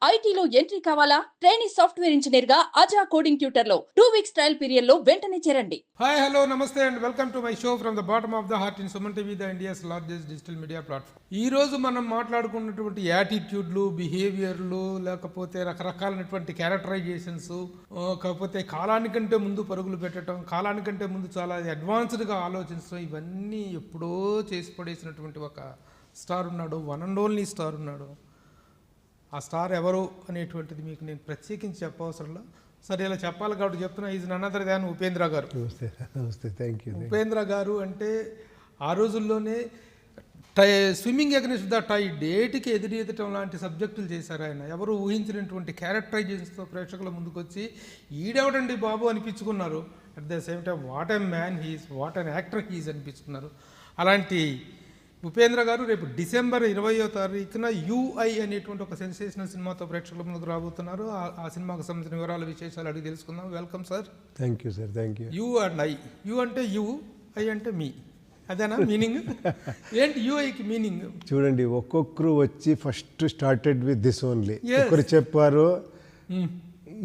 ఐటీలో ఎంట్రీ కావాలా? Trainee software engineer గా అజా కోడింగ్ ట్యూటర్ లో 2 వీక్స్ ట్రయల్ పీరియడ్ లో వెంటనే చేరండి. హాయ్ హలో నమస్తే and welcome to my show from the bottom of the heart in Suman TV, the India's largest digital media platform. ఈ రోజు మనం మాట్లాడుకున్నటువంటి యాటిట్యూడ్లు, బిహేవియర్లు, లేకపోతే రకరకాలైనటువంటి క్యారెక్టరైజేషన్స్, కాకపోతే కాలానికంటే ముందు పరుగులు పెట్టడం, కాలానికంటే ముందు చాలా అడ్వాన్స్డ్గా ఆలోచించడం, ఇవన్నీ ఎప్పుడో చేసి పడేసినటువంటి ఒక స్టార్ ఉన్నాడు, వన్ అండ్ ఓన్లీ స్టార్ ఉన్నాడు. ఆ స్టార్ ఎవరు అనేటువంటిది మీకు నేను ప్రత్యేకించి చెప్పవసరంలో, సరే ఇలా చెప్పాలి కాబట్టి చెప్తున్నా. Is none other than Upendra garu. నమస్తే, థ్యాంక్ యూ. ఉపేంద్ర గారు అంటే ఆ రోజుల్లోనే స్విమ్మింగ్ అగెన్స్ట్ ద టైడ్, డేట్కి ఎదురెదటం లాంటి సబ్జెక్టులు చేశారు ఆయన. ఎవరు ఊహించినటువంటి క్యారెక్టరైజేషన్స్తో ప్రేక్షకుల ముందుకు వచ్చి ఈడెవడండి బాబు అనిపించుకున్నారు. At the same time what a man he's, what an actor he's అనిపించుకున్నారు. అలాంటి ఉపేంద్ర గారు రేపు డిసెంబర్ 20వ తారీఖున యూఐ అనేటువంటి ఒక సెన్సేషనల్ సినిమాతో ప్రేక్షకుల ముందుకు రాబోతున్నారు. ఆ సినిమాకు సంబంధించిన వివరాలు, విశేషాలు అడిగి తెలుసుకుందాం. Welcome sir. Thank you sir, thank you. You and I, you అంటే యూ, ఐ అంటే మీ, అదేనా మీనింగ్? ఏంటి యూఐకి మీనింగ్? చూడండి, ఒక్కొక్కరు వచ్చి first started with this only. ఒకరు చెప్పారు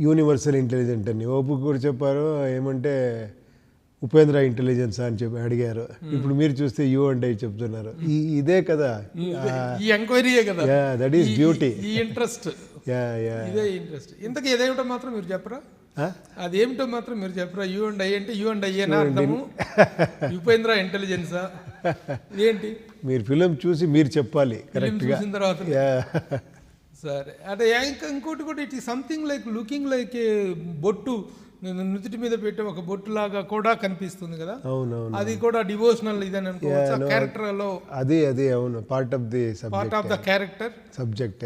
యూనివర్సల్ ఇంటెలిజెంట్ అని, ఒక్కొక్కరు చెప్పారు ఏమంటే ఉపేంద్ర ఇంటెలిజెన్స్ అని చెప్పి అడిగారు. ఇప్పుడు మీరు చూస్తే యూ అండ్ ఐ చెప్తున్నారు. ఇదే కదా ఈ ఎంక్వైరీయే కదా, దట్ ఈస్ బ్యూటీ, ఈ ఇంట్రెస్ట్, ఇదే ఇంట్రెస్ట్. ఇంతకీ ఏదేమిటో మాత్రం మీరు చెప్పరా? అదేమిటో మాత్రం మీరు చెప్పరా? యూ అండ్ ఐ అంటే యూ అండ్ ఐ ఏనా అర్థము? ఉపేంద్ర ఇంటెలిజెన్సా ఏంటి? మీరు ఫిలిం చూసి మీరు చెప్పాలి కరెక్ట్గా. చూసిన తర్వాత సరే. అంటే ఇంకోటి కూడా, ఇట్ ఈ సంథింగ్ లైక్ లుకింగ్ లైక్ ఏ బొట్టు, నుదుటి మీద పెట్టే ఒక బొట్టు లాగా కూడా కనిపిస్తుంది కదా. అవునవును, అది కూడా డివోషనల్ ఇదని అనుకోవచ్చు. క్యారెక్టర్ లో అది అవును, part of the character subject.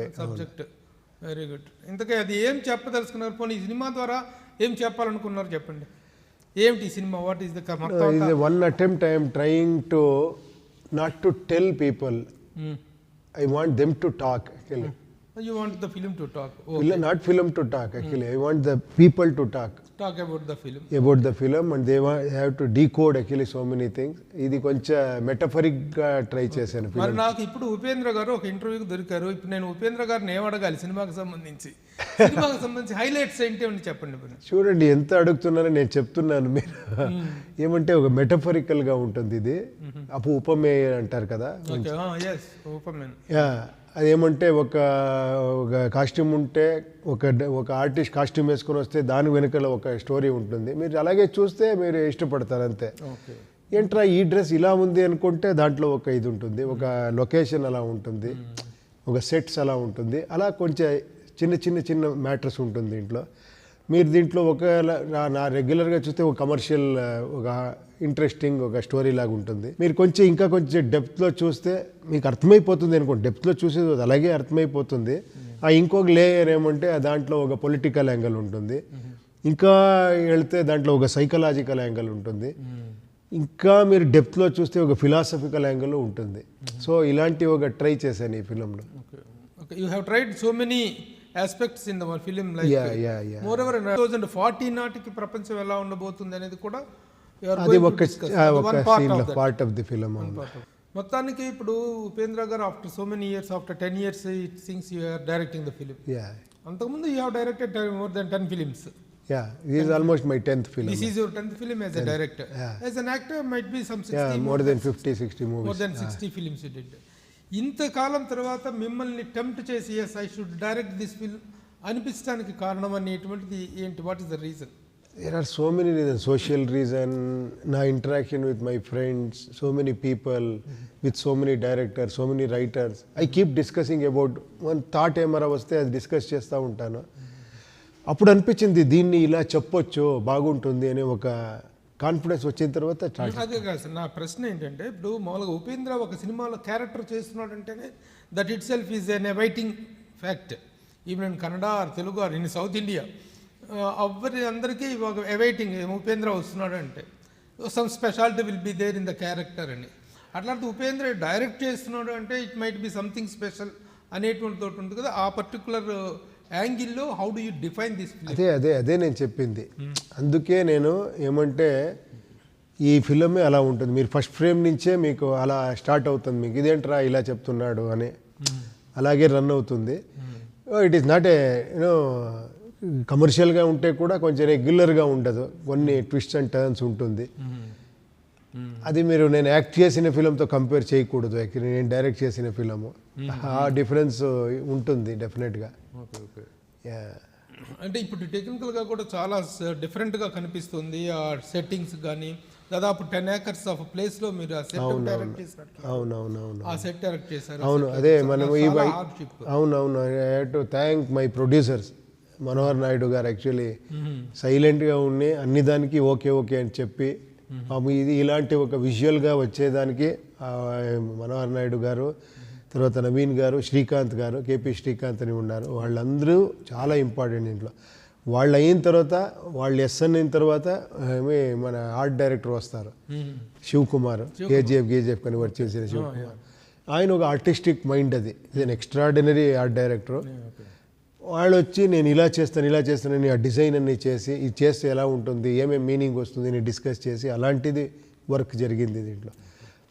Very good. ఇంతకీ అది ఏం చెప్పదలుచుకున్నారు? పోనీ ఈ సినిమా ద్వారా ఏం చెప్పాలనుకున్నారు చెప్పండి. ఏమిటి ఈ cinema? What is the one attempt I am trying to not to tell people, I want them to talk. You want the film to talk? Not film to talk actually. I want the people to talk about the film. And they have to decode actually so many things. ఇది కొంచెం మెటఫరిక్ గా try చేశాను. మరి నాకు ఇప్పుడు ఉపేంద్ర గారు ఒక ఇంటర్వ్యూకి దొరికారు. ఇప్పుడు నేను ఉపేంద్ర గారిని ఏం అడగాలి సినిమాకి సంబంధించి హైలైట్స్ ఏంటి అని చెప్పండి. చూడండి ఎంత అడుగుతున్నారో నేను చెప్తున్నాను. మీరు ఏమంటే ఒక మెటఫరికల్ గా ఉంటుంది ఇది. ఉపమేయ అంటారు కదా. అదేమంటే ఒక కాస్ట్యూమ్ ఉంటే, ఒక ఆర్టిస్ట్ కాస్ట్యూమ్ వేసుకొని వస్తే దాని వెనుకల ఒక స్టోరీ ఉంటుంది. మీరు అలాగే చూస్తే మీరు ఇష్టపడతారు అంతే. ఏంట్రా ఈ డ్రెస్ ఇలా ఉంది అనుకుంటే దాంట్లో ఒక ఇది ఉంటుంది, ఒక లొకేషన్ అలా ఉంటుంది, ఒక సెట్స్ అలా ఉంటుంది. అలా కొంచెం చిన్న మ్యాటర్స్ ఉంటుంది దీంట్లో. మీరు దీంట్లో నా రెగ్యులర్గా చూస్తే ఒక కమర్షియల్, ఒక ఇంట్రెస్టింగ్ ఒక స్టోరీ లాగా ఉంటుంది. మీరు ఇంకా కొంచెం డెప్త్లో చూస్తే మీకు అర్థమైపోతుంది అనుకోండి. డెప్త్లో చూసేది అలాగే అర్థమైపోతుంది. ఇంకొక లేయర్ ఏమంటే దాంట్లో ఒక పొలిటికల్ యాంగిల్ ఉంటుంది, ఇంకా వెళితే దాంట్లో ఒక సైకలాజికల్ యాంగిల్ ఉంటుంది, ఇంకా మీరు డెప్త్లో చూస్తే ఒక ఫిలాసఫికల్ యాంగిల్ ఉంటుంది. సో ఇలాంటి ఒక ట్రై చేశాను ఈ ఫిలింలో. You have tried so many aspects in the film, like moreover 2040 నాటికి ప్రపంచం ఎలా ఉండబోతుంది అనేది కూడా అది ఒక పార్ట్ ఆఫ్ ది ఫిలిం. మొత్తానికి ఇప్పుడు Upendra garu after so many years, after 10 years it seems you are directing the film. అంతకుముందు you have directed more than 10 films. This is almost my 10th film. This is your 10th film as a director. As an actor might be some 60 more than 50-60 movies. More than 60 films you did. ఇంతకాలం తర్వాత మిమ్మల్ని tempt చేసి as I should direct this film అనిపించడానికి కారణం అనేటువంటిది ఏంటి? What is the reason? There are so many reasons. Social reason, నా interaction with my friends, so many people, with so many directors, so many writers. I keep discussing about one thought ఏమరా వస్తే అది discuss చేస్తూ ఉంటాను. అప్పుడు అనిపించింది దీన్ని ఇలా చెప్పొచ్చు, బాగుంటుంది అనే ఒక కాన్ఫిడెన్స్ వచ్చిన తర్వాత. అదే కాదు సార్, నా ప్రశ్న ఏంటంటే, ఇప్పుడు మామూలుగా ఉపేంద్ర ఒక సినిమాలో క్యారెక్టర్ చేస్తున్నాడు అంటేనే that itself is an awaiting fact. Even in Kannada or Telugu or in south India, అందరికీ ఒక అవైటింగ్ ఉపేంద్ర వస్తున్నాడు అంటే some speciality will be there in the character అని. అట్లాంటి ఉపేంద్ర డైరెక్ట్ చేస్తున్నాడు అంటే it might be something special అనేటువంటి తోటి ఉంటుంది కదా. ఆ పర్టికులర్ యాంగిల్లో how do you define this? అదే నేను చెప్పింది. అందుకే నేను ఏమంటే ఈ ఫిలిమే అలా ఉంటుంది. మీరు ఫస్ట్ ఫ్రేమ్ నుంచే మీకు అలా స్టార్ట్ అవుతుంది, మీకు ఇదేంట్రా ఇలా చెప్తున్నాడు అని అలాగే రన్ అవుతుంది. It is not a you know కమర్షియల్గా ఉంటే కూడా కొంచెం రెగ్యులర్గా ఉండదు, కొన్ని ట్విస్ట్ అండ్ టర్న్స్ ఉంటుంది. అది మీరు నేను యాక్ట్ చేసిన ఫిలంతో కంపేర్ చేయకూడదు. యాక్చువల్లీ నేను డైరెక్ట్ చేసిన ఫిలము, ఆ డిఫరెన్స్ ఉంటుంది డెఫినెట్గా. అంటే ఇప్పుడు టెక్నికల్గా కూడా చాలా డిఫరెంట్గా కనిపిస్తుంది. ఆ సెట్టింగ్స్ కానీ దాదాపు 10 acres ఆఫ్ ప్లేస్లో మీరు ఆ సెట్ డైరెక్ట్ చేసినట్టు. అవునవునవును, ఆ సెట్ డైరెక్ట్ చేశారు. అవును. అదే మనం ఈ అవునవును, I have to thank my producers Manohar Naidu గారు. యాక్చువల్లీ సైలెంట్గా ఉండి అన్ని దానికి ఓకే ఓకే అని చెప్పి ఇది ఇలాంటి ఒక విజువల్గా వచ్చేదానికి మనోహర్ నాయుడు గారు, తర్వాత నవీన్ గారు, శ్రీకాంత్ గారు, కేపీ శ్రీకాంత్ అని ఉన్నారు. వాళ్ళందరూ చాలా ఇంపార్టెంట్ ఇంట్లో. వాళ్ళు అయిన తర్వాత, వాళ్ళు ఎస్ఎన్ అయిన తర్వాత మన ఆర్ట్ డైరెక్టర్ వస్తారు, శివకుమార్, కేజీఎఫ్ కన్వర్ట్ చేసిన శివకుమార్. ఆయన ఒక ఆర్టిస్టిక్ మైండ్, అది ఎక్స్ట్రాడినరీ ఆర్ట్ డైరెక్టర్. వాళ్ళు వచ్చి నేను ఇలా చేస్తానని ఆ డిజైన్ అన్ని చేసి ఇది చేస్తే ఎలా ఉంటుంది, ఏమేమి మీనింగ్ వస్తుంది అని డిస్కస్ చేసి అలాంటిది వర్క్ జరిగింది దీంట్లో.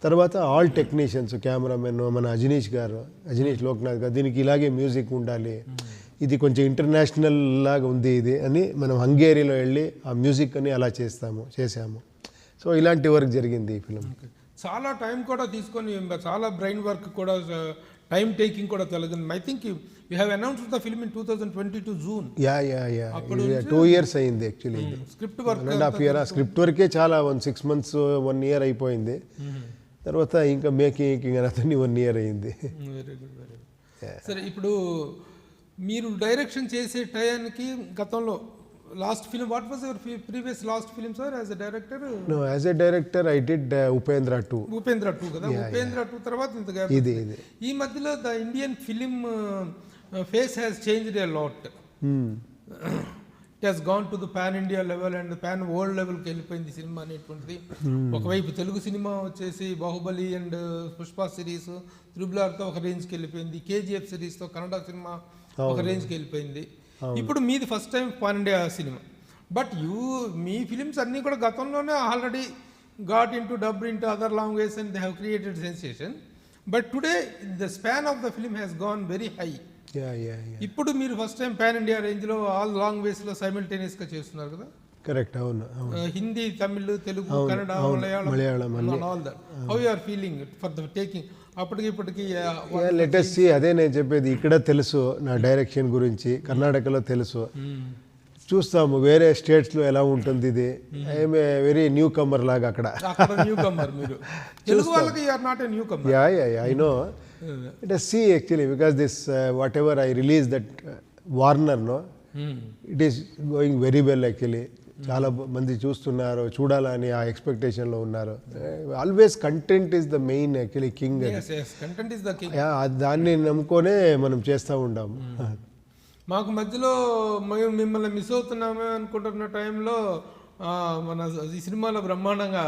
తర్వాత ఆల్ టెక్నీషియన్స్, కెమెరామెన్ మన అజనీష్ లోక్నాథ్ గారు, దీనికి ఇలాగే మ్యూజిక్ ఉండాలి, ఇది కొంచెం ఇంటర్నేషనల్ లాగా ఉంది ఇది అని మనం హంగేరీలో వెళ్ళి ఆ మ్యూజిక్ అని అలా చేసాము. సో ఇలాంటి వర్క్ జరిగింది ఈ ఫిలిం. చాలా టైం కూడా తీసుకొని, చాలా బ్రెయిన్ వర్క్ కూడా, టైం టేకింగ్ కూడా తెలియదు. I think you have announced the film in 2022 June. 2 years అయింది actually. Script work 1.5 year, script వర్కే చాలా 6 months 1 year అయిపోయింది. తర్వాత ఇంకా మేకింగ్ అతన్ని 1 year అయింది. Very good. సరే, ఇప్పుడు మీరు డైరెక్షన్ చేసే టైంకి గతంలో last film, what was your previous last film sir as a director? No, as a director I did Upendra 2 కదా. ఉపేంద్ర 2 తర్వాత ఇంతగా ఇది ఈ మధ్యలో the Indian film face has changed a lot. It has gone to the pan India level and pan world లెవెల్కి వెళ్ళిపోయింది cinema అనేటువంటిది. ఒకవైపు తెలుగు సినిమా వచ్చేసి బాహుబలి అండ్ పుష్ప సిరీస్, త్రిబుల్-ఆర్తో ఒక రేంజ్కి వెళ్ళిపోయింది. కేజీఎఫ్ సిరీస్తో కన్నడ సినిమా ఒక రేంజ్కి వెళ్ళిపోయింది. ఇప్పుడు మీది first time pan India cinema. But మీ ఫిలిమ్స్ అన్నీ కూడా గతంలోనే already got into dubbed into other language and they have created sensation. But today the span of the film has gone very high. ఇప్పుడు మీరు ఫస్ట్ టైం పాన్ ఇండియా రేంజ్లో all లాంగ్వేజ్లో సైమిల్టేనియస్గా చేస్తున్నారు కదా. కరెక్ట్, అవును. Hindi, Tamil, Telugu, Kannada, Malayalam, all that. How you are feeling for the taking? అప్పటికి latest సి, అదే నేను చెప్పేది. ఇక్కడ తెలుసు నా డైరెక్షన్ గురించి, కర్ణాటకలో తెలుసు, చూస్తాము వేరే స్టేట్స్లో ఎలా ఉంటుంది. ఇది I'm a very newcomer లాగా అక్కడ. న్యూ కమర్ మీరు, తెలుగు వాళ్ళకి you are not a newcomer. I know. Let us see actually, because this whatever I released that Warner, no, it is going very well actually. చాలా మంది చూస్తున్నారు, చూడాలని ఆ ఎక్స్పెక్టేషన్లో ఉన్నారు. Always content is the main actually king. Content is the king. దాన్ని నమ్ముకొనే మనం చేస్తూ ఉంటాము. మాకు మధ్యలో మేము మిమ్మల్ని మిస్ అవుతున్నామే అనుకుంటున్న టైంలో మన ఈ సినిమాలో బ్రహ్మాండంగా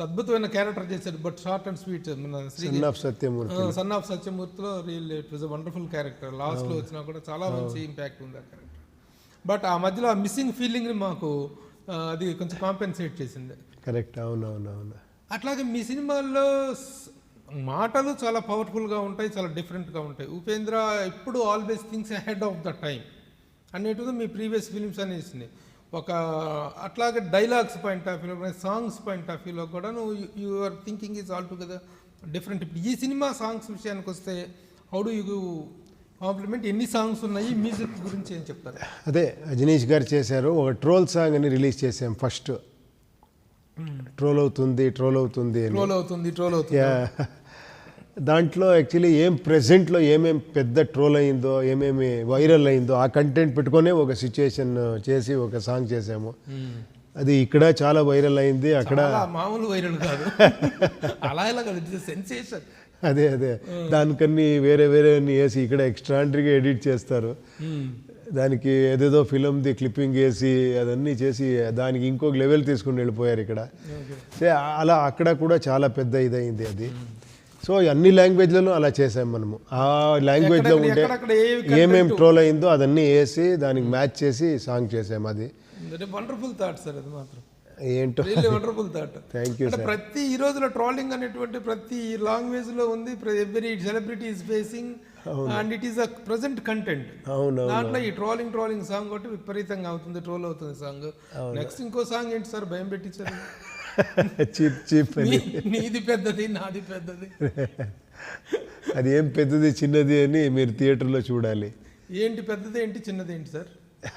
అద్భుతమైన క్యారెక్టర్ చేశారు. But short and sweet. మన సన్ ఆఫ్ సత్యమూర్తిలో real it was a wonderful character. లాస్ట్లో వచ్చినా కూడా చాలా మంచి ఇంపాక్ట్ ఉంది ఆ క్యారెక్టర్. బట్ ఆ మధ్యలో ఆ మిస్సింగ్ ఫీలింగ్ని మాకు అది కొంచెం కాంపెన్సేట్ చేసింది. కరెక్ట్, అవునవునవును. అట్లాగే మీ సినిమాల్లో మాటలు చాలా పవర్ఫుల్గా ఉంటాయి, చాలా డిఫరెంట్గా ఉంటాయి. ఉపేంద్ర ఎప్పుడు always things ahead of the time అనేటిది మీ ప్రీవియస్ ఫిలిమ్స్ అనేసి. ఒక అట్లాగే డైలాగ్స్ పాయింట్ ఆఫ్ వ్యూలో, సాంగ్స్ పాయింట్ ఆఫ్ వ్యూలో కూడా your thinking is all together different. ఇప్పుడు ఈ సినిమా సాంగ్స్ విషయానికి వస్తే హౌ డు యూ కాంప్లిమెంట్? ఎన్ని సాంగ్స్ ఉన్నాయి? మ్యూజిక్ గురించి ఏం చెప్తారు? అదే అజనీష్ గారు చేశారు. ఒక ట్రోల్ సాంగ్ అని రిలీజ్ చేసాం ఫస్ట్. ట్రోల్ అవుతుంది. దాంట్లో యాక్చువల్లీ ప్రెజెంట్లో ఏమేమి పెద్ద ట్రోల్ అయిందో, ఏమేమి వైరల్ అయిందో ఆ కంటెంట్ పెట్టుకునే ఒక సిచ్యుయేషన్ చేసి ఒక సాంగ్ చేసాము. అది ఇక్కడ చాలా వైరల్ అయింది, అక్కడ మామూలు వైరల్ కాదు, అలా సెన్సేషన్. అదే దానికన్నీ వేరే వేసి ఇక్కడ ఎక్స్ట్రాండరీగా ఎడిట్ చేస్తారు. దానికి ఏదేదో ఫిలింది క్లిప్పింగ్ వేసి అదన్నీ చేసి దానికి ఇంకొక లెవెల్ తీసుకుని వెళ్ళిపోయారు ఇక్కడ. అలా అక్కడ కూడా చాలా పెద్ద ఇదైంది అది. సో అన్ని లాంగ్వేజ్లను అలా చేసాం మనము. ఆ లాంగ్వేజ్లో ఉంటే ఏమేమి ట్రోల్ అయిందో అదన్నీ వేసి దానికి మ్యాచ్ చేసి సాంగ్ చేసాము. అది వండర్ఫుల్ థాట్ సార్. అది మాత్రం ఏంటో వండర్ఫుల్ థాట్. Thank you. ప్రతి ఈ రోజులో ట్రోలింగ్ అనేటువంటి ప్రతి లాంగ్వేజ్లో ఉంది. Every celebrity is facing and it is a present content. అవును దాంట్లో ఈ ట్రోలింగ్ సాంగ్ ఒకటి విపరీతంగా అవుతుంది, ట్రోల్ అవుతుంది సాంగ్. నెక్స్ట్ ఇంకో సాంగ్ ఏంటి సార్ భయం పెట్టించారు? చీప్ నీది పెద్దది నాది పెద్దది. అది ఏం పెద్దది చిన్నది అని మీరు థియేటర్లో చూడాలి. ఏంటి పెద్దది ఏంటి చిన్నది ఏంటి సార్?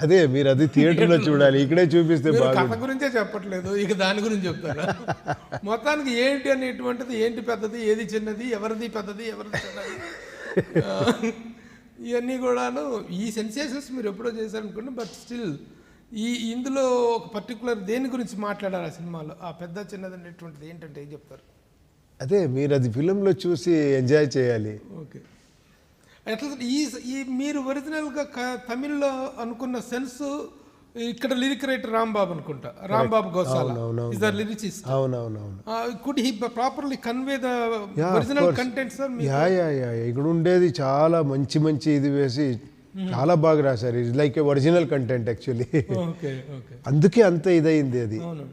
అదే మీరు అది థియేటర్లో చూడాలి, ఇక్కడే చూపిస్తే మీరు బాగా. కథ గురించే చెప్పట్లేదు, ఇక దాని గురించి చెప్తారా? మొత్తానికి ఏంటి అనేటువంటిది, ఏంటి పెద్దది ఏది చిన్నది, ఎవరిది పెద్దది ఎవరిది చిన్నది, ఇవన్నీ కూడాను ఈ సెన్సేషన్స్ మీరు ఎప్పుడో చేశారనుకోండి. బట్ స్టిల్ ఇందులో ఒక పర్టికులర్ దేని గురించి మాట్లాడారు ఆ సినిమాలో, ఆ పెద్ద చిన్నది అనేటువంటిది ఏంటంటే ఏం చెప్తారు? అదే మీరు అది ఫిలింలో చూసి ఎంజాయ్ చేయాలి. ఓకే. ఎట్లా ఈ మీరు ఒరిజినల్గా తమిళ్లో అనుకున్న సెన్స్ ఇక్కడ లిరిక్ రైటర్ రాంబాబు అనుకుంటా, Rambabu Gosala is the lyricist. అవునవునవును. Could he properly convey the original content sir? Yeah ఇక్కడ ఉండేది చాలా మంచి ఇది వేసి చాలా బాగా రాశారు. It's like a original content actually. Okay. అందుకే అంత ఇదైంది అది. అవును,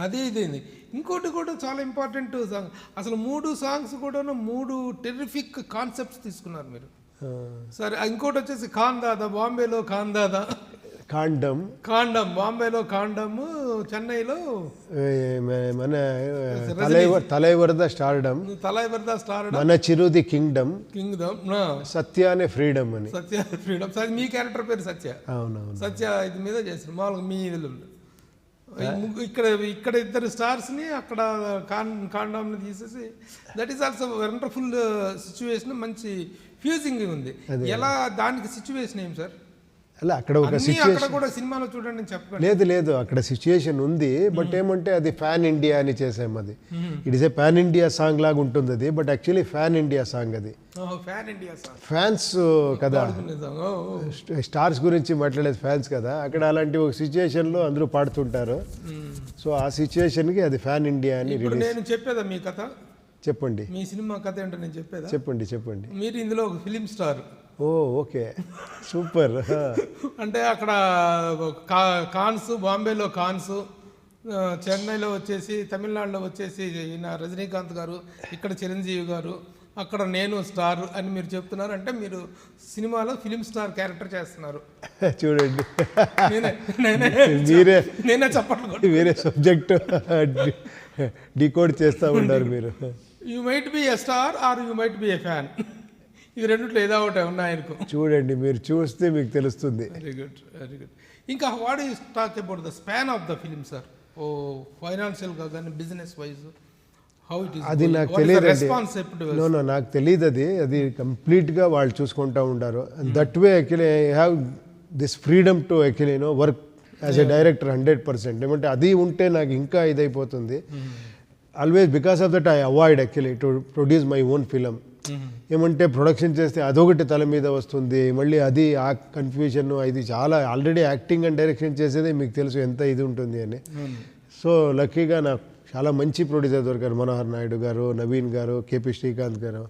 అదే ఇదైంది. ఇంకోటి కూడా చాలా ఇంపార్టెంట్ సాంగ్, అసలు 3 సాంగ్స్ కూడా 3 టెర్రిఫిక్ కాన్సెప్ట్స్ తీసుకున్నారు మీరు. సరే, ఇంకోటి వచ్చేసి కాందాదా, బాంబేలో కాందాదా, కాండం బాంబేలో కాండము, చెన్నైలో మన తలైవర్ద స్టార్డమ్, మన చిరుది కింగ్డమ్, సత్య అనే ఫ్రీడమ్ అని. సత్య ఫ్రీడమ్. సరే, మీ క్యారెక్టర్ పేరు సత్య. అవునవును, సత్య ఇది మీద చేస్తారు మామూలుగా మీ ఇదిలో. ఇక్కడ ఇద్దరు స్టార్స్ని అక్కడ కాండామ్ని తీసేసి, that is also wonderful situation. మంచి ఫ్యూజింగ్ ఉంది. ఎలా దానికి సిచ్యువేషన్ ఏం సార్? అలా అక్కడ ఒక సిచ్యువేషన్ కూడా సినిమాలో చూడండి చెప్పండి. లేదు అక్కడ సిచ్యువేషన్ ఉంది. బట్ ఏమంటే అది ఫ్యాన్ ఇండియా అని చేసాం. అది it is a pan India song లాగా ఉంటుంది అది. But actually fan India song అది. ఫ్యాన్స్ కదా, స్టార్స్ గురించి మాట్లాడేది ఫ్యాన్స్ కదా. అక్కడ అలాంటి ఒక సిచ్యువేషన్లో అందరూ పాడుతుంటారు. సో ఆ సిచ్యువేషన్కి అది ఫ్యాన్ ఇండియా అని. నేను చెప్పేదా మీ కథ? చెప్పండి. మీ సినిమా కథ ఏంటో నేను చెప్పేదా? చెప్పండి. మీరు ఇందులో ఒక ఫిలిం స్టార్. Okay, super. అంటే అక్కడ కాన్స్, బాంబేలో కాన్స్, చెన్నైలో వచ్చేసి, తమిళనాడులో వచ్చేసి ఈయన రజనీకాంత్ గారు, ఇక్కడ చిరంజీవి గారు, అక్కడ నేను స్టార్ అని మీరు చెప్తున్నారు. అంటే మీరు సినిమాలో ఫిలిం స్టార్ క్యారెక్టర్ చేస్తున్నారు. చూడండి, నేనే చెప్పండి, వేరే సబ్జెక్ట్ డికోడ్ చేస్తూ ఉన్నారు మీరు. You might be a star or you might be a fan. ఇవి రెండిట్లో ఏదో ఒకటి ఉన్నాయనుకో. చూడండి, మీరు చూస్తే మీకు తెలుస్తుంది. Very good. ఇంకా what is talk about the span of the film sir? ఫైనాన్షియల్గా కానీ business wise how it is? అది నాకు తెలియదు. నాకు తెలియదు. అది కంప్లీట్గా వాళ్ళు చూసుకుంటూ ఉంటారు. That way actually I have this freedom to actually work as a director 100%. ఏమంటే అది ఉంటే నాకు ఇంకా ఇదైపోతుంది. Always because of that I avoid actually to produce my own film. ఏమంటే ప్రొడక్షన్ చేస్తే అదొకటి తల మీద వస్తుంది, మళ్ళీ అది ఆ కన్ఫ్యూజన్. ఇది చాలా ఆల్రెడీ యాక్టింగ్ అండ్ డైరెక్షన్ చేసేదే మీకు తెలుసు ఎంత ఇది ఉంటుంది అని. సో లక్కీగా నాకు చాలా మంచి ప్రొడ్యూసర్ దొరికారు. మనోహర్ నాయుడు గారు, నవీన్ గారు, కేపీ శ్రీకాంత్ గారు,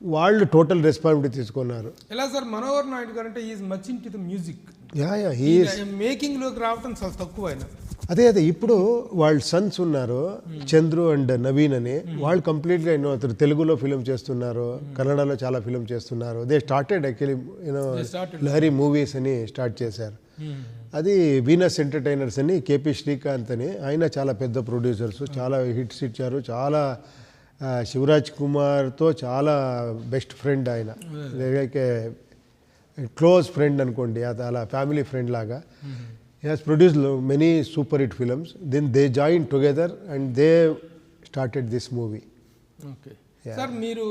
వాళ్ళు టోటల్ రెస్పాన్సిబిలిటీ తీసుకున్నారు. ఎలా సార్? మనోహర్ నాయుడు గారు అంటే is much into the music. మేకింగ్లోకి రావడం చాలా తక్కువ ఆయన. అదే ఇప్పుడు వాళ్ళ సన్స్ ఉన్నారు, చంద్రు అండ్ నవీన్ అని. వాళ్ళు కంప్లీట్గా అతను తెలుగులో ఫిలిం చేస్తున్నారు, కన్నడలో చాలా ఫిలిం చేస్తున్నారు. They started actually Lahari movies అని స్టార్ట్ చేశారు. అది వీనస్ ఎంటర్టైనర్స్ అని, కేపీ శ్రీకాంత్ అని, ఆయన చాలా పెద్ద ప్రొడ్యూసర్స్, చాలా హిట్స్ ఇచ్చారు. చాలా శివరాజ్ కుమార్తో చాలా బెస్ట్ ఫ్రెండ్ ఆయన, క్లోజ్ ఫ్రెండ్ అనుకోండి, అలా ఫ్యామిలీ ఫ్రెండ్ లాగా. He has produced many super hit films. Then they joined together and they started this movie. Okay. Sir, మీరు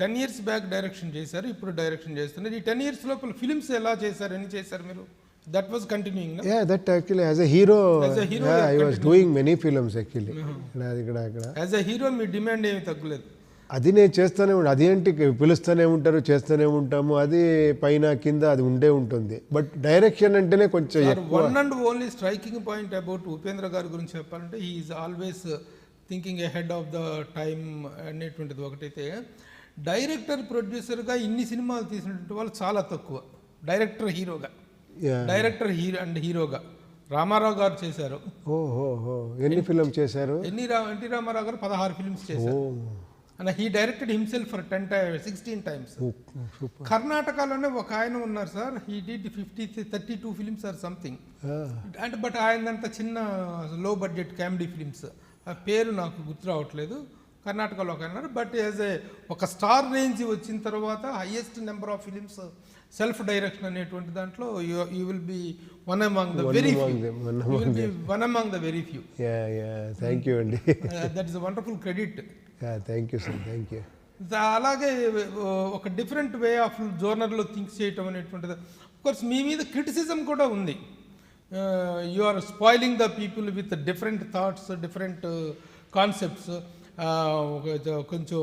10 years బ్యాక్ డైరెక్షన్ చేశారు, ఇప్పుడు డైరెక్షన్ చేస్తున్నారు. ఈ 10 years లోపల ఫిలిమ్స్ ఎలా చేశారు, ఎన్ని చేశారు మీరు? That was continuing. That actually as a hero I was doing many films actually. ఇక్కడ యాజ్ ఎ హీరో మీ డిమాండ్ ఏమి తగ్గలేదు? అది నేను చేస్తూనే ఉంటాను. అదేంటి పిలుస్తూనే ఉంటారు, చేస్తూనే ఉంటాము. అది పైన కింద అది ఉండే ఉంటుంది. బట్ డైరెక్షన్ అంటేనే కొంచెం one and only striking point about Upendra గారి గురించి చెప్పాలంటే, he is always thinking a head of the time అనేటువంటిది ఒకటైతే, డైరెక్టర్ ప్రొడ్యూసర్గా ఇన్ని సినిమాలు తీసినటువంటి వాళ్ళు చాలా తక్కువ. డైరెక్టర్ హీరోగా రామారావు గారు చేశారు. ఎన్ని ఫిలిం చేశారు? ఎన్టీ రామారావు గారు 16 ఫిలిమ్స్ చేశారు. And he directed himself for 16 times. కర్ణాటకలోనే ఒక ఆయన ఉన్నారు sir, he did 32 films or something. అంటే బట్ ఆయనంత చిన్న లో బడ్జెట్ కామెడీ ఫిలిమ్స్, ఆ పేరు నాకు గుర్తు రావట్లేదు. కర్ణాటకలో ఒక ఆయన, బట్ యాజ్ ఒక స్టార్ రేంజ్ వచ్చిన తర్వాత highest number of films self direction అనేటువంటి దాంట్లో you will be one among the very few. Thank you అండి. That is wonderful credit. Thank you sir, thank you. అలాగే ఒక డిఫరెంట్ వే ఆఫ్ జోనర్లో think చేయటం అనేటువంటిది. కోర్స్ మీ మీద క్రిటిసిజం కూడా ఉంది. You are spoiling the people with different thoughts, different concepts, కొంచెం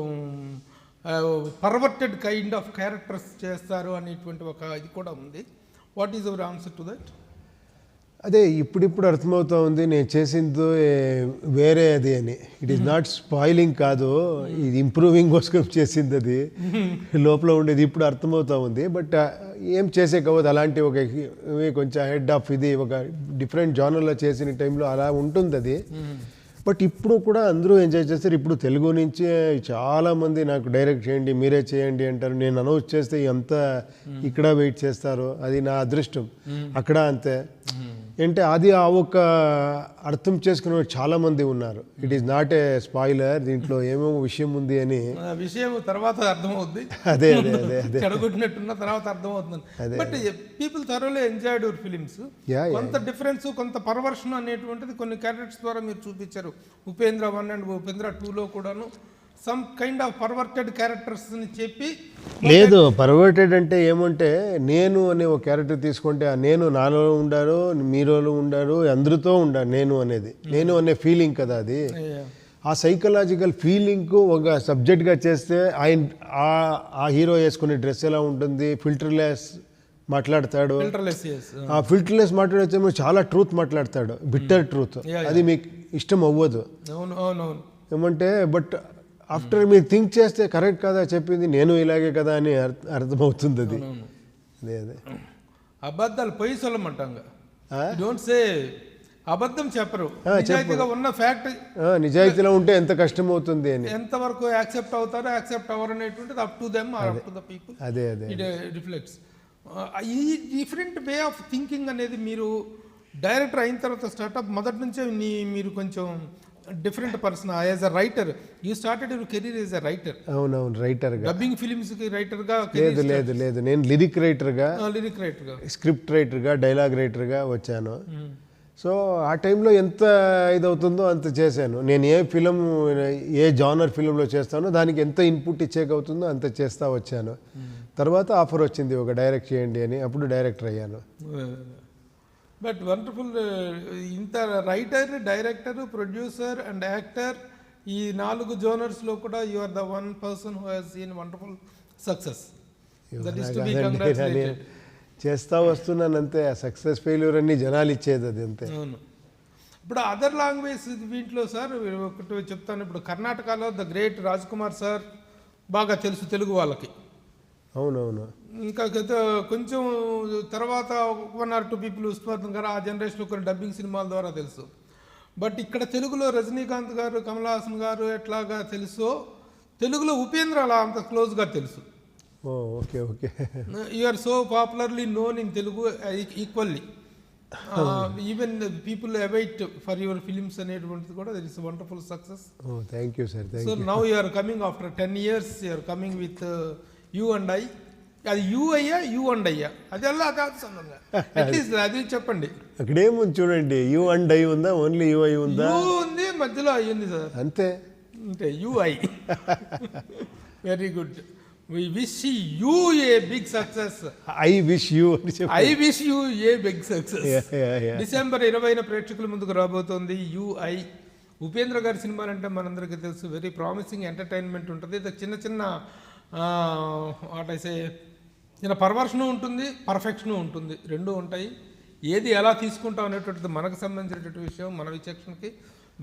పర్వర్టెడ్ కైండ్ ఆఫ్ క్యారెక్టర్స్ చేస్తారు అనేటువంటి ఒక ఇది కూడా ఉంది. What is our answer to that? అదే ఇప్పుడిప్పుడు అర్థమవుతా ఉంది నేను చేసింది వేరే అది అని. ఇట్ ఈస్ నాట్ స్పాయిలింగ్ కాదు, ఇది ఇంప్రూవింగ్ కోసం చేసింది, అది లోపల ఉండేది ఇప్పుడు అర్థమవుతా ఉంది. బట్ ఏం చేసే కావద్దు, అలాంటి ఒక కొంచెం హెడ్ ఆఫ్ ఇది ఒక డిఫరెంట్ జానర్లో చేసిన టైంలో అలా ఉంటుంది అది. బట్ ఇప్పుడు కూడా అందరూ ఎంజాయ్ చేస్తారు. ఇప్పుడు తెలుగు నుంచి చాలామంది నాకు డైరెక్ట్ చేయండి, మీరే చేయండి అంటారు. నేను అనౌన్స్ చేస్తే అంతా ఇక్కడ వెయిట్ చేస్తారు, అది నా అదృష్టం. అక్కడ అంతే అంటే అది ఆ ఒక అర్థం చేసుకునే చాలా మంది ఉన్నారు. It is not a spoiler, దీంట్లో ఏమేమో విషయం ఉంది అని విషయం తర్వాత అర్థమవుద్ది. అదే అదే అదే అదే చెడగొట్టినట్టున్న తర్వాత అర్థమవుతుంది. But people thoroughly enjoyed your films. కొంత డిఫరెన్స్, కొంత పర్వర్షన్ అనేటువంటిది కొన్ని క్యారెక్టర్స్ ద్వారా మీరు చూపించారు. ఉపేంద్ర 1 అండ్ ఉపేంద్ర 2లో కూడాను some kind of perverted characters అని చెప్పి. లేదు, పర్వర్టెడ్ అంటే ఏమంటే నేను అనే ఒక క్యారెక్టర్ తీసుకుంటే ఆ నేను నాలో ఉండారు, మీలో ఉండారు, అందరితో ఉండారు. నేను అనేది నేను అనే ఫీలింగ్ కదా అది. ఆ సైకలాజికల్ ఫీలింగ్కు ఒక సబ్జెక్ట్గా చేస్తే ఆయన ఆ హీరో వేసుకునే డ్రెస్ ఎలా ఉంటుంది, ఫిల్టర్లెస్ మాట్లాడతాడు. ఆ ఫిల్టర్లెస్ మాట్లాడితే చాలా ట్రూత్ మాట్లాడతాడు, బిట్టర్ ట్రూత్. అది మీకు ఇష్టం అవ్వదు. ఏమంటే బట్ ఆఫ్టర్ మీరు థింక్ చేస్తే కరెక్ట్ కదా చెప్పింది, నేను ఇలాగే కదా అని అర్థమవుతుంది. అది అదే అదే అబద్ధాలు పొయ్యి సొల్లమంటాంగా. డోంట్ సే, అబద్ధం చెప్పరు, నిజాయితీగా ఉన్న ఫ్యాక్ట్. నిజాయితీలో ఉంటే ఎంత కష్టం అవుతుంది అని, ఎంతవరకు యాక్సెప్ట్ అవుతారో యాక్సెప్ట్ అవ్వరు అనేటువంటిది up to them or up to the people. అదే అదే ఇట్ రిఫ్లెక్ట్స్. ఈ డిఫరెంట్ వే ఆఫ్ థింకింగ్ అనేది మీరు డైరెక్టర్ అయిన తర్వాత స్టార్ట్అప్ మొదటి నుంచే మీరు కొంచెం different person. As a writer you started your career as a writer. అవునవును, రైటర్గా. డబ్బింగ్ ఫిలిమ్స్కి రైటర్గా? లేదు, నేను లిరిక్ రైటర్గా, స్క్రిప్ట్ రైటర్గా, డైలాగ్ రైటర్గా వచ్చాను. సో ఆ టైంలో ఎంత ఇదవుతుందో అంత చేశాను. నేను ఏ ఫిలిం, ఏ జానర్ ఫిలింలో చేస్తానో దానికి ఎంత ఇన్పుట్ ఇచ్చేకవుతుందో అంత చేస్తూ వచ్చాను. తర్వాత ఆఫర్ వచ్చింది ఒక డైరెక్ట్ చేయండి అని, అప్పుడు డైరెక్టర్ అయ్యాను. But wonderful. ఇంత writer, director, producer and actor, ఈ 4 జోనర్స్లో కూడా you are the one person who has seen wonderful success. That is to be congratulated. చేస్తా వస్తున్నాను అంతే. సక్సెస్ ఫెయిల్యూర్ అన్ని జనాలు ఇచ్చేది అది అంతే. అవును. ఇప్పుడు అదర్ లాంగ్వేజ్ దీంట్లో సార్ ఒకటి చెప్తాను. ఇప్పుడు కర్ణాటకలో the great Raj Kumar sir బాగా తెలుసు తెలుగు వాళ్ళకి. అవునవును. ఇంకా కొంచెం తర్వాత 1 or 2 పీపుల్ ఉస్మాన్ గారు ఆ జనరేషన్లో కొన్ని డబ్బింగ్ సినిమాల ద్వారా తెలుసు. బట్ ఇక్కడ తెలుగులో రజనీకాంత్ గారు, కమల్ హాసన్ గారు ఎట్లాగా తెలుసో తెలుగులో ఉపేంద్ర అలా అంత క్లోజ్గా తెలుసు. Okay okay. You are so popularly known in Telugu equally. Even people await for your films అనేటువంటిది కూడా that is wonderful success. Thank you sir. So now you are coming after 10 years, you are coming with you and I. అది you అయ్యా, you and అయ్యా, అది అలా కాదు సంబంధంగా at least అది చెప్పండి. అక్కడేముంది చూడండి, యూ అండ్ ఐ ఉందా, ఓన్లీ యూ ఐ ఉందా? యూ ఉంది, మధ్యలో ఐ ఉంది సార్, అంతే. అంటే you I. Very good. We wish you a big success. I wish you. I wish you a big success. December 20న ప్రేక్షకుల ముందుకు రాబోతోంది UI. ఉపేంద్ర గారి సినిమాలంటే మనందరికీ తెలుసు, వెరీ ప్రామిసింగ్ ఎంటర్టైన్మెంట్ ఉంటుంది. చిన్న చిన్న వాట్ ఐ సే చిన్న పర్వర్షను ఉంటుంది, పర్ఫెక్షను ఉంటుంది, రెండూ ఉంటాయి. ఏది ఎలా తీసుకుంటాం అనేటువంటిది మనకు సంబంధించినటువంటి విషయం, మన విచక్షణకి.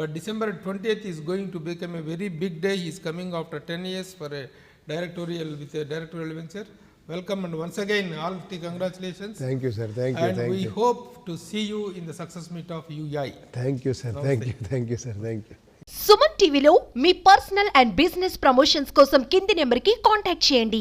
But December 20th is going to become a very big day. Is coming after 10 years for a directorial venture. Welcome and once again all the congratulations. Thank you sir. Thank you. And we hope to see you in the success meet of UI. Thank you sir. Thank you sir. Thank you. Suman టీవీలో మీ personal and business promotions కోసం కింది నెంబర్కి contact చేయండి.